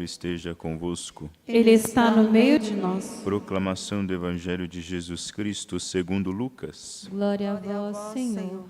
esteja convosco. Ele está no meio de nós. Proclamação do Evangelho de Jesus Cristo segundo Lucas. Glória a vós, Senhor.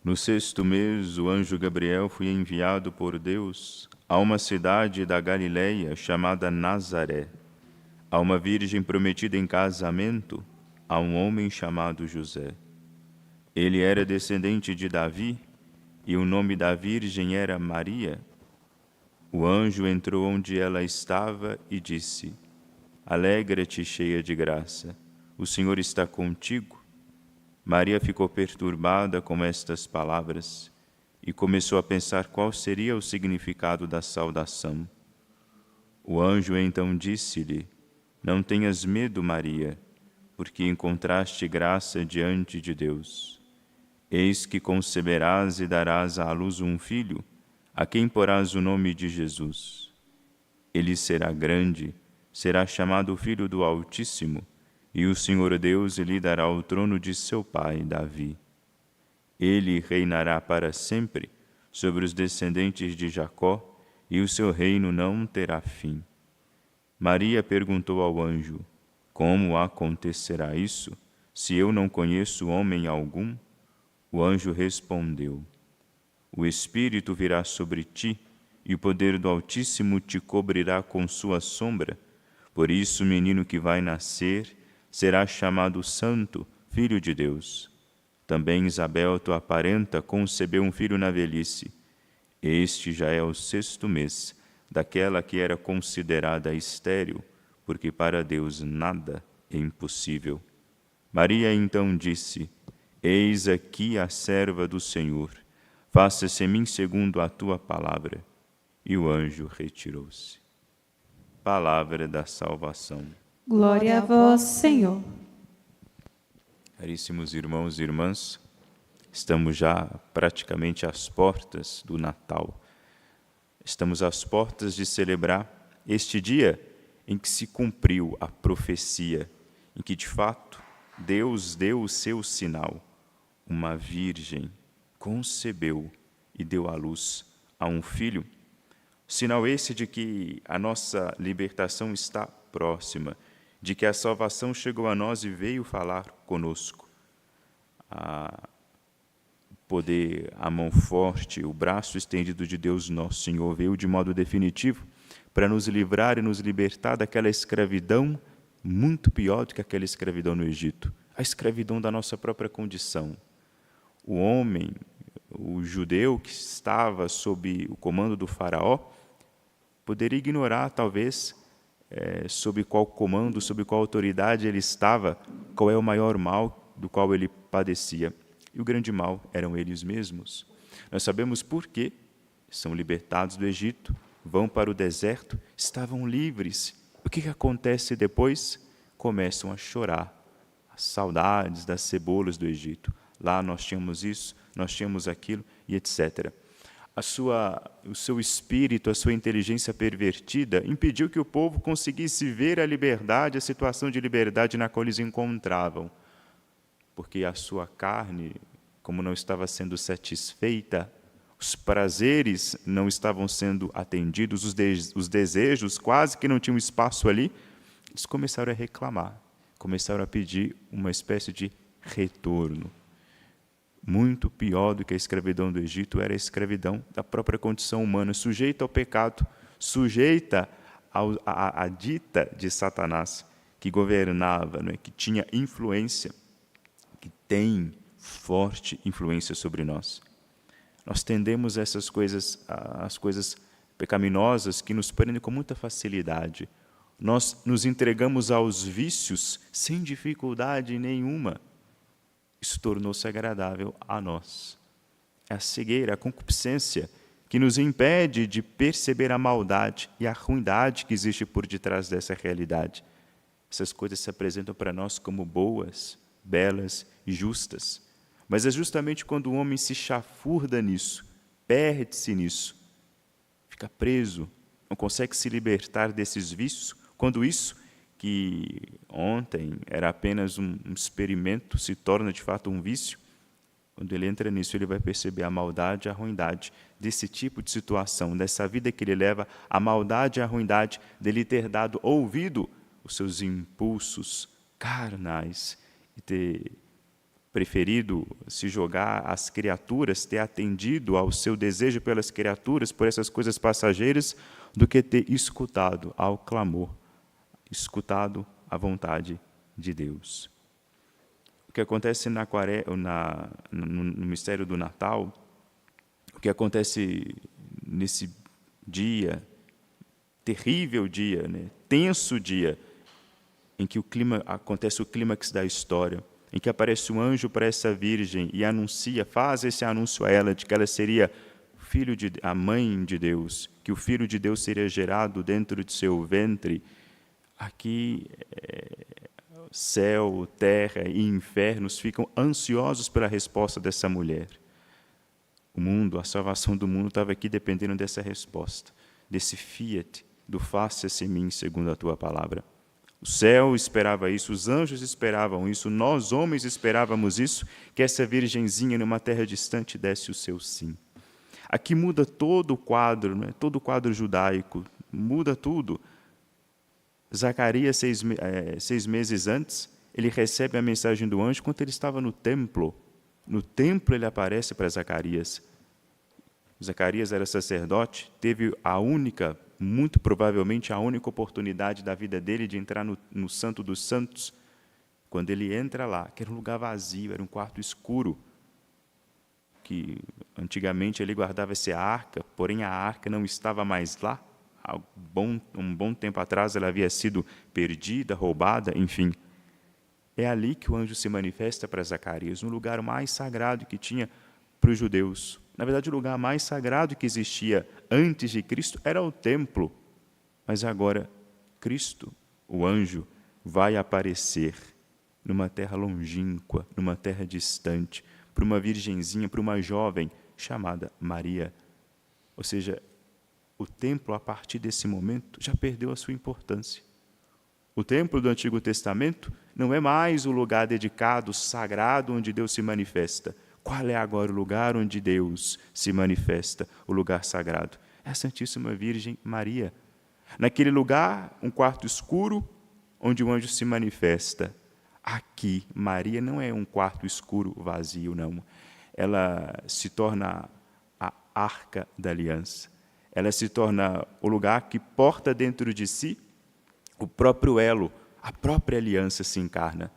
No 6º mês, o anjo Gabriel foi enviado por Deus a uma cidade da Galileia chamada Nazaré, a uma virgem prometida em casamento a um homem chamado José. Ele era descendente de Davi e o nome da virgem era Maria. O anjo entrou onde ela estava e disse: Alegra-te, cheia de graça, o Senhor está contigo. Maria ficou perturbada com estas palavras e começou a pensar qual seria o significado da saudação. O anjo então disse-lhe: Não tenhas medo, Maria, porque encontraste graça diante de Deus. Eis que conceberás e darás à luz um filho, a quem porás o nome de Jesus. Ele será grande, será chamado Filho do Altíssimo, e o Senhor Deus lhe dará o trono de seu pai, Davi. Ele reinará para sempre sobre os descendentes de Jacó, e o seu reino não terá fim. Maria perguntou ao anjo: Como acontecerá isso, se eu não conheço homem algum? O anjo respondeu: O Espírito virá sobre ti, e o poder do Altíssimo te cobrirá com sua sombra. Por isso, o menino que vai nascer será chamado Santo, Filho de Deus. Também Isabel, tua parenta, concebeu um filho na velhice. Este já é o 6º mês daquela que era considerada estéril, porque para Deus nada é impossível. Maria então disse: Eis aqui a serva do Senhor, faça-se em mim segundo a tua palavra. E o anjo retirou-se. Palavra da salvação. Glória a vós, Senhor. Caríssimos irmãos e irmãs, estamos já praticamente às portas do Natal. Estamos às portas de celebrar este dia em que se cumpriu a profecia, em que, de fato, Deus deu o seu sinal. Uma virgem concebeu e deu à luz a um filho. Sinal esse de que a nossa libertação está próxima, de que a salvação chegou a nós e veio falar conosco. O poder, a mão forte, o braço estendido de Deus nosso Senhor veio de modo definitivo para nos livrar e nos libertar daquela escravidão muito pior do que aquela escravidão no Egito, a escravidão da nossa própria condição. O homem, o judeu que estava sob o comando do faraó, poderia ignorar, talvez, sob qual comando, sob qual autoridade ele estava, qual é o maior mal do qual ele padecia. E o grande mal eram eles mesmos. Nós sabemos por quê. São libertados do Egito, vão para o deserto, estavam livres. O que acontece depois? Começam a chorar. As saudades das cebolas do Egito. Lá nós tínhamos isso, nós tínhamos aquilo, e etc. O seu espírito, a sua inteligência pervertida impediu que o povo conseguisse ver a liberdade, a situação de liberdade na qual eles encontravam. Porque a sua carne, como não estava sendo satisfeita, os prazeres não estavam sendo atendidos, os desejos quase que não tinham espaço ali, eles começaram a reclamar, começaram a pedir uma espécie de retorno. Muito pior do que a escravidão do Egito era a escravidão da própria condição humana, sujeita ao pecado, sujeita à dita de Satanás, que governava, não é? Que tinha influência, que tem forte influência sobre nós. Nós tendemos a essas coisas, as coisas pecaminosas que nos prendem com muita facilidade. Nós nos entregamos aos vícios sem dificuldade nenhuma. Isso tornou-se agradável a nós. É a cegueira, a concupiscência, que nos impede de perceber a maldade e a ruindade que existe por detrás dessa realidade. Essas coisas se apresentam para nós como boas, belas e justas. Mas é justamente quando o homem se chafurda nisso, perde-se nisso, fica preso, não consegue se libertar desses vícios, quando isso, que ontem era apenas um experimento, se torna de fato um vício, Quando ele entra nisso, ele vai perceber a maldade e a ruindade desse tipo de situação, dessa vida que ele leva, a maldade e a ruindade dele ter dado ouvido aos seus impulsos carnais e ter preferido se jogar às criaturas, ter atendido ao seu desejo pelas criaturas, por essas coisas passageiras, do que ter escutado ao clamor, escutado a vontade de Deus. O que acontece no mistério do Natal, o que acontece nesse dia, terrível dia, né, tenso dia, em que acontece o clímax da história, em que aparece um anjo para essa virgem e faz esse anúncio a ela de que ela seria a mãe de Deus, que o Filho de Deus seria gerado dentro de seu ventre. Aqui, céu, terra e infernos ficam ansiosos pela resposta dessa mulher. O mundo, a salvação do mundo estava aqui dependendo dessa resposta, desse fiat, do faça-se em mim segundo a tua palavra. O céu esperava isso, os anjos esperavam isso, nós homens esperávamos isso, que essa virgenzinha numa terra distante desse o seu sim. Aqui muda todo o quadro, né? Todo o quadro judaico, muda tudo. Zacarias, 6 meses antes, ele recebe a mensagem do anjo quando ele estava no templo. No templo ele aparece para Zacarias. Zacarias era sacerdote, teve muito provavelmente a única oportunidade da vida dele de entrar no Santo dos Santos. Quando ele entra lá, que era um lugar vazio, era um quarto escuro, que antigamente ele guardava essa arca, porém a arca não estava mais lá. Um bom tempo atrás ela havia sido perdida, roubada, enfim. É ali que o anjo se manifesta para Zacarias, no lugar mais sagrado que tinha para os judeus. Na verdade, o lugar mais sagrado que existia antes de Cristo era o templo. Mas agora, Cristo, o anjo, vai aparecer numa terra longínqua, numa terra distante, para uma virgenzinha, para uma jovem chamada Maria. Ou seja, o templo, a partir desse momento, já perdeu a sua importância. O templo do Antigo Testamento não é mais o lugar dedicado, sagrado, onde Deus se manifesta. Qual é agora o lugar onde Deus se manifesta, o lugar sagrado? É a Santíssima Virgem Maria. Naquele lugar, um quarto escuro, onde o anjo se manifesta. Aqui, Maria não é um quarto escuro vazio, não. Ela se torna a arca da aliança. Ela se torna o lugar que porta dentro de si o próprio elo, a própria aliança se encarna.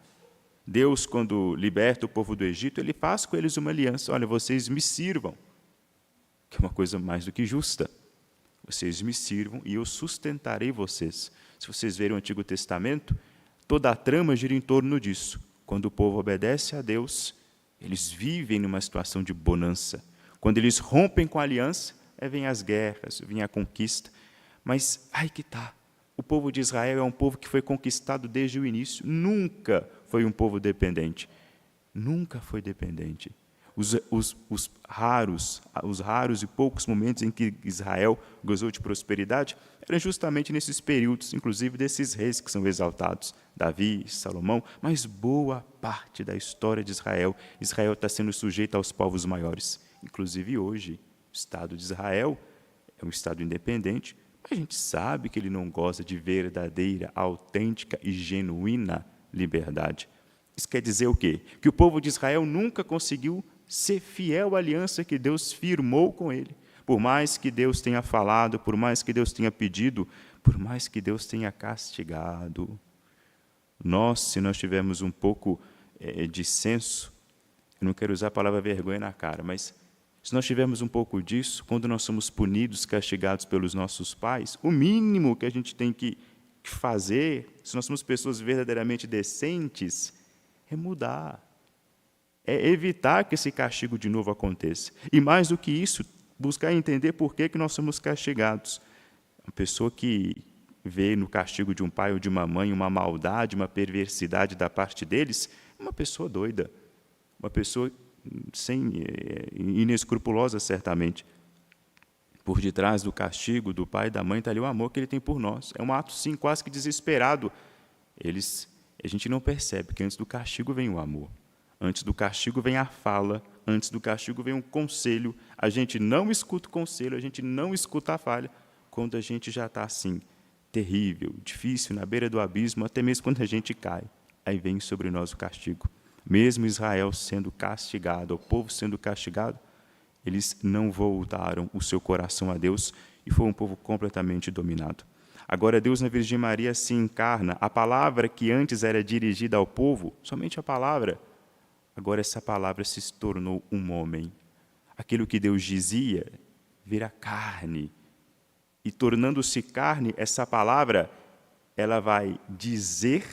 Deus, quando liberta o povo do Egito, ele faz com eles uma aliança. Olha, vocês me sirvam, que é uma coisa mais do que justa. Vocês me sirvam e eu sustentarei vocês. Se vocês verem o Antigo Testamento, toda a trama gira em torno disso. Quando o povo obedece a Deus, eles vivem numa situação de bonança. Quando eles rompem com a aliança, vem as guerras, vem a conquista. Mas, aí que está. O povo de Israel é um povo que foi conquistado desde o início. Nunca foi um povo dependente. Nunca foi dependente. Os raros e poucos momentos em que Israel gozou de prosperidade eram justamente nesses períodos, inclusive desses reis que são exaltados, Davi, Salomão, mas boa parte da história de Israel está sendo sujeita aos povos maiores. Inclusive hoje, o Estado de Israel é um Estado independente, mas a gente sabe que ele não goza de verdadeira, autêntica e genuína liberdade. Isso quer dizer o quê? Que o povo de Israel nunca conseguiu ser fiel à aliança que Deus firmou com ele. Por mais que Deus tenha falado, por mais que Deus tenha pedido, por mais que Deus tenha castigado. Se nós tivermos um pouco de senso, eu não quero usar a palavra vergonha na cara, mas se nós tivermos um pouco disso, quando nós somos punidos, castigados pelos nossos pais, o mínimo que a gente tem que fazer, se nós somos pessoas verdadeiramente decentes, é mudar. É evitar que esse castigo de novo aconteça. E mais do que isso, buscar entender por que nós somos castigados. Uma pessoa que vê no castigo de um pai ou de uma mãe uma maldade, uma perversidade da parte deles, é uma pessoa doida, uma pessoa inescrupulosa, certamente. Por detrás do castigo do pai e da mãe está ali o amor que ele tem por nós. É um ato, sim, quase que desesperado. A gente não percebe que antes do castigo vem o amor. Antes do castigo vem a fala Antes do castigo vem um conselho. A gente não escuta o conselho, a gente não escuta a falha, quando a gente já está assim, terrível, difícil, na beira do abismo, até mesmo quando a gente cai. Aí vem sobre nós o castigo. Mesmo Israel sendo castigado, o povo sendo castigado, eles não voltaram o seu coração a Deus e foi um povo completamente dominado. Agora Deus na Virgem Maria se encarna. A palavra que antes era dirigida ao povo, somente a palavra, agora essa palavra se tornou um homem. Aquilo que Deus dizia vira carne. E tornando-se carne, essa palavra, ela vai dizer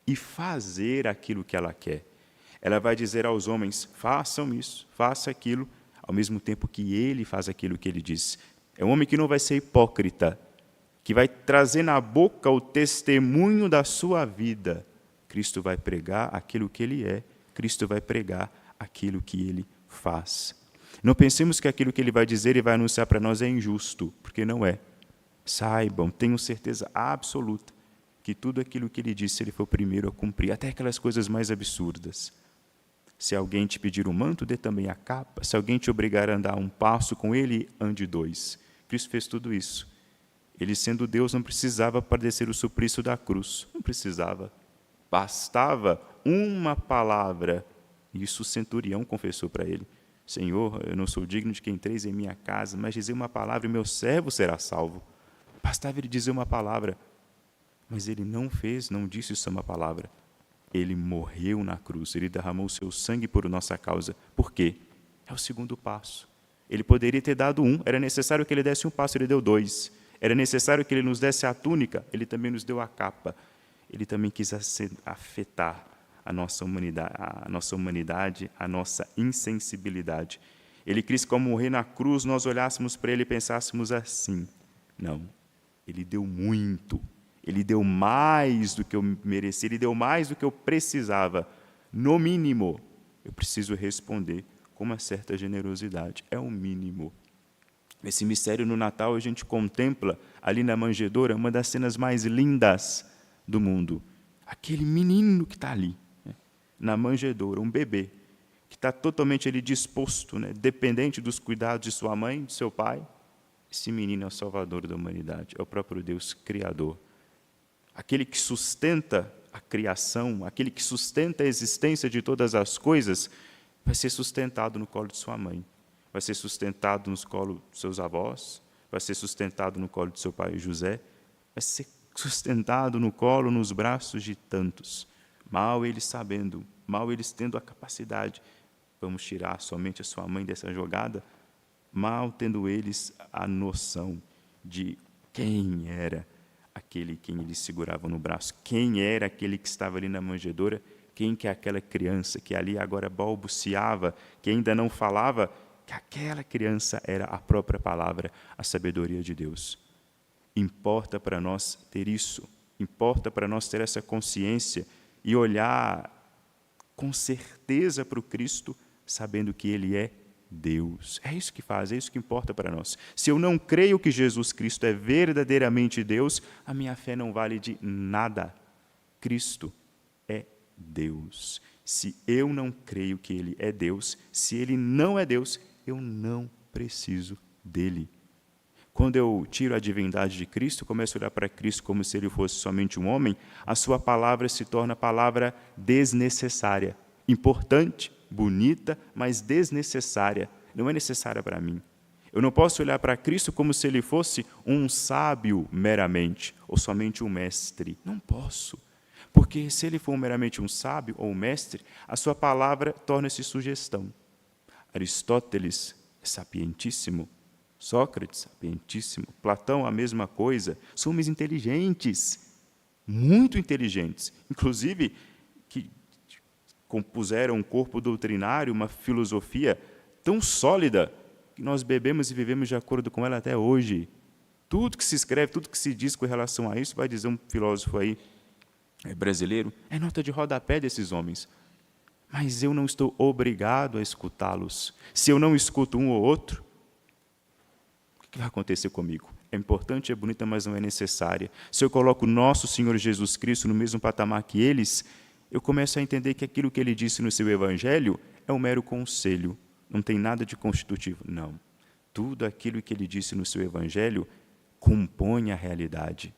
e fazer aquilo que ela quer. Ela vai dizer aos homens, façam isso, façam aquilo, ao mesmo tempo que ele faz aquilo que ele diz. É um homem que não vai ser hipócrita, que vai trazer na boca o testemunho da sua vida. Cristo vai pregar aquilo que ele é, Cristo vai pregar aquilo que ele faz. Não pensemos que aquilo que ele vai dizer e vai anunciar para nós é injusto, porque não é. Saibam, tenham certeza absoluta que tudo aquilo que ele disse, ele foi o primeiro a cumprir, até aquelas coisas mais absurdas. Se alguém te pedir um manto, dê também a capa. Se alguém te obrigar a andar um passo com ele, ande 2. Cristo fez tudo isso. Ele, sendo Deus, não precisava padecer o suplício da cruz. Não precisava. Bastava uma palavra. Isso o centurião confessou para ele. Senhor, eu não sou digno de que entreis em minha casa, mas dizer uma palavra e meu servo será salvo. Bastava ele dizer uma palavra. Mas ele não fez, não disse só uma palavra. Ele morreu na cruz. Ele derramou o seu sangue por nossa causa. Por quê? É o segundo passo. Ele poderia ter dado 1. Era necessário que ele desse um passo, ele deu 2. Era necessário que ele nos desse a túnica, ele também nos deu a capa. Ele também quis afetar a nossa humanidade, a nossa insensibilidade. Ele quis, como morrer na cruz, nós olhássemos para ele e pensássemos assim. Não, ele deu muito. Ele deu mais do que eu merecia, ele deu mais do que eu precisava. No mínimo, eu preciso responder com uma certa generosidade. É o mínimo. Esse mistério no Natal a gente contempla ali na manjedoura uma das cenas mais lindas do mundo. Aquele menino que está ali, né, na manjedoura, um bebê, que está totalmente ali disposto, né, dependente dos cuidados de sua mãe, de seu pai. Esse menino é o Salvador da humanidade, é o próprio Deus Criador. Aquele que sustenta a criação, aquele que sustenta a existência de todas as coisas, vai ser sustentado no colo de sua mãe. Vai ser sustentado nos colos dos seus avós, vai ser sustentado no colo de seu pai José, vai ser sustentado no colo, nos braços de tantos. Mal eles sabendo, mal eles tendo a capacidade, vamos tirar somente a sua mãe dessa jogada, mal tendo eles a noção de quem era aquele quem eles seguravam no braço, quem era aquele que estava ali na manjedoura, quem que é aquela criança que ali agora balbuciava, que ainda não falava, que aquela criança era a própria palavra, a sabedoria de Deus. Importa para nós ter isso, importa para nós ter essa consciência e olhar com certeza para o Cristo, sabendo que Ele é Deus. É isso que faz, é isso que importa para nós. Se eu não creio que Jesus Cristo é verdadeiramente Deus, a minha fé não vale de nada. Cristo é Deus. Se eu não creio que Ele é Deus, se Ele não é Deus, eu não preciso dEle. Quando eu tiro a divindade de Cristo, começo a olhar para Cristo como se Ele fosse somente um homem, a sua palavra se torna palavra desnecessária. Importante, bonita, mas desnecessária. Não é necessária para mim. Eu não posso olhar para Cristo como se Ele fosse um sábio meramente, ou somente um mestre. Não posso. Porque se Ele for meramente um sábio ou um mestre, a sua palavra torna-se sugestão. Aristóteles é sapientíssimo, Sócrates, sapientíssimo, Platão, a mesma coisa. São homens inteligentes, muito inteligentes, inclusive que compuseram um corpo doutrinário, uma filosofia tão sólida que nós bebemos e vivemos de acordo com ela até hoje. Tudo que se escreve, tudo que se diz com relação a isso, vai dizer um filósofo aí brasileiro, é nota de rodapé desses homens. Mas eu não estou obrigado a escutá-los. Se eu não escuto um ou outro, o que vai acontecer comigo? É importante, é bonita, mas não é necessária. Se eu coloco nosso Senhor Jesus Cristo no mesmo patamar que eles, eu começo a entender que aquilo que Ele disse no seu Evangelho é um mero conselho. não tem nada de constitutivo. Não. Tudo aquilo que ele disse no seu evangelho compõe a realidade.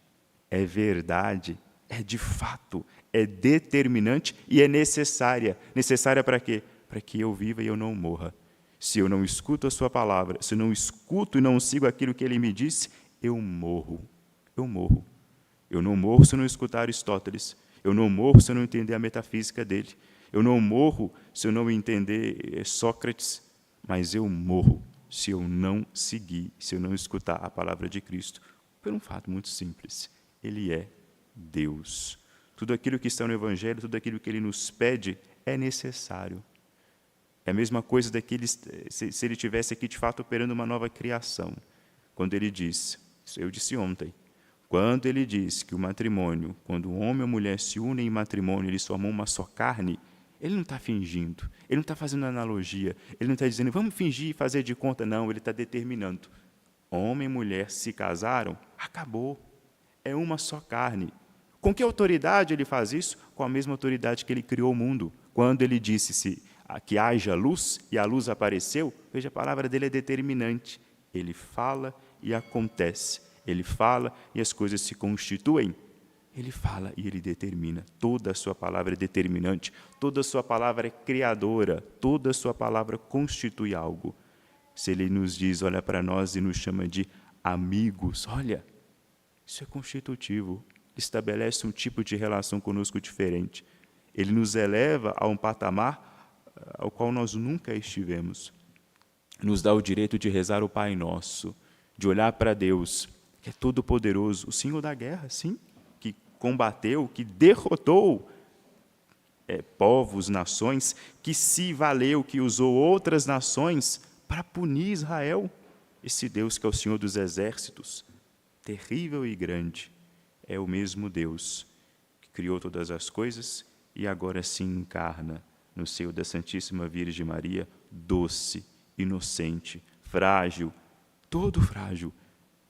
É verdade, é de fato, é determinante e é necessária. Necessária para quê? Para que eu viva e eu não morra. Se eu não escuto a sua palavra, se eu não escuto e não sigo aquilo que ele me disse, eu morro. Eu morro. Eu não morro se eu não escutar Aristóteles. Eu não morro se eu não entender a metafísica dele. Eu não morro se eu não entender Sócrates. Mas eu morro se eu não seguir, se eu não escutar a palavra de Cristo. Por um fato muito simples. Ele é Deus. Tudo aquilo que está no Evangelho, tudo aquilo que ele nos pede, é necessário. É a mesma coisa daqueles, se ele tivesse aqui de fato operando uma nova criação. Quando ele diz, isso eu disse ontem, quando ele diz que o matrimônio, quando o homem e a mulher se unem em matrimônio, eles formam uma só carne, ele não está fingindo, ele não está fazendo analogia, ele não está dizendo, vamos fingir e fazer de conta, não, ele está determinando. Homem e mulher se casaram, acabou, é uma só carne. Com que autoridade ele faz isso? Com a mesma autoridade que ele criou o mundo. Quando ele disse que haja luz, e a luz apareceu, veja, a palavra dele é determinante. Ele fala e acontece. Ele fala e as coisas se constituem. Ele fala e ele determina. Toda a sua palavra é determinante. Toda a sua palavra é criadora. Toda a sua palavra constitui algo. Se ele nos diz, olha para nós e nos chama de amigos, olha, isso é constitutivo. Estabelece um tipo de relação conosco diferente. Ele nos eleva a um patamar ao qual nós nunca estivemos. Nos dá o direito de rezar o Pai Nosso, de olhar para Deus, que é todo-poderoso, o Senhor da guerra, sim, que combateu, que derrotou povos, nações, que se valeu, que usou outras nações para punir Israel. Esse Deus que é o Senhor dos exércitos, terrível e grande, é o mesmo Deus que criou todas as coisas e agora se encarna no seio da Santíssima Virgem Maria, doce, inocente, frágil, todo frágil.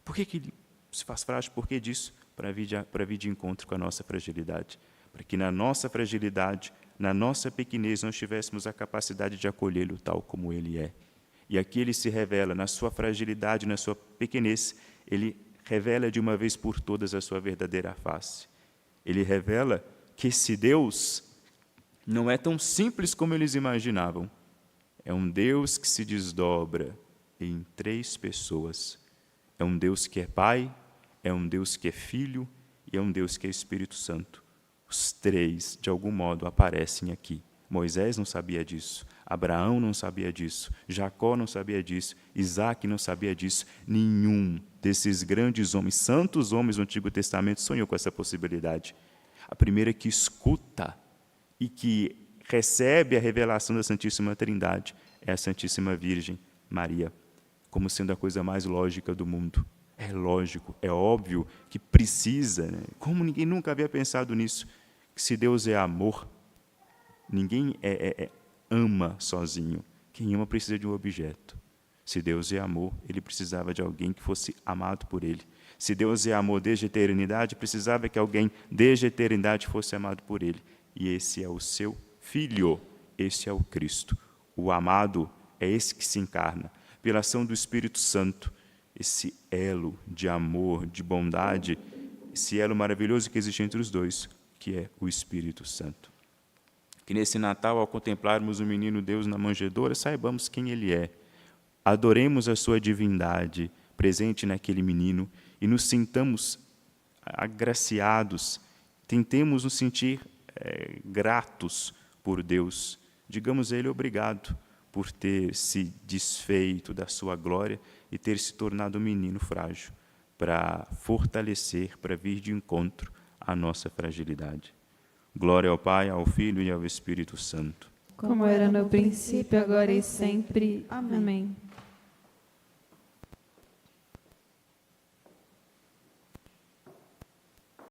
Por que ele se faz frágil? Por que disso? Para vir de encontro com a nossa fragilidade. Para que na nossa fragilidade, na nossa pequenez, nós tivéssemos a capacidade de acolhê-lo tal como ele é. E aqui ele se revela na sua fragilidade, na sua pequenez, ele revela de uma vez por todas a sua verdadeira face. Ele revela que esse Deus não é tão simples como eles imaginavam. É um Deus que se desdobra em 3 pessoas. É um Deus que é Pai, é um Deus que é Filho e é um Deus que é Espírito Santo. Os 3, de algum modo, aparecem aqui. Moisés não sabia disso, Abraão não sabia disso, Jacó não sabia disso, Isaac não sabia disso. Nenhum desses grandes homens, santos homens do Antigo Testamento, sonhou com essa possibilidade. A primeira que escuta e que recebe a revelação da Santíssima Trindade é a Santíssima Virgem Maria, como sendo a coisa mais lógica do mundo. É lógico, é óbvio que precisa, né? Como ninguém nunca havia pensado nisso, que se Deus é amor, ninguém ama sozinho. Quem ama precisa de um objeto. Se Deus é amor, ele precisava de alguém que fosse amado por ele. Se Deus é amor desde a eternidade, precisava que alguém desde a eternidade fosse amado por ele. E esse é o seu Filho, esse é o Cristo. O amado é esse que se encarna, pela ação do Espírito Santo, esse elo de amor, de bondade, esse elo maravilhoso que existe entre os dois, que é o Espírito Santo. Que nesse Natal, ao contemplarmos o menino Deus na manjedoura, saibamos quem ele é. Adoremos a sua divindade presente naquele menino e nos sintamos agraciados, tentemos nos sentir gratos por Deus. Digamos a Ele obrigado por ter se desfeito da sua glória e ter se tornado um menino frágil, para fortalecer, para vir de encontro à nossa fragilidade. Glória ao Pai, ao Filho e ao Espírito Santo. Como era no princípio, agora e sempre. Amém.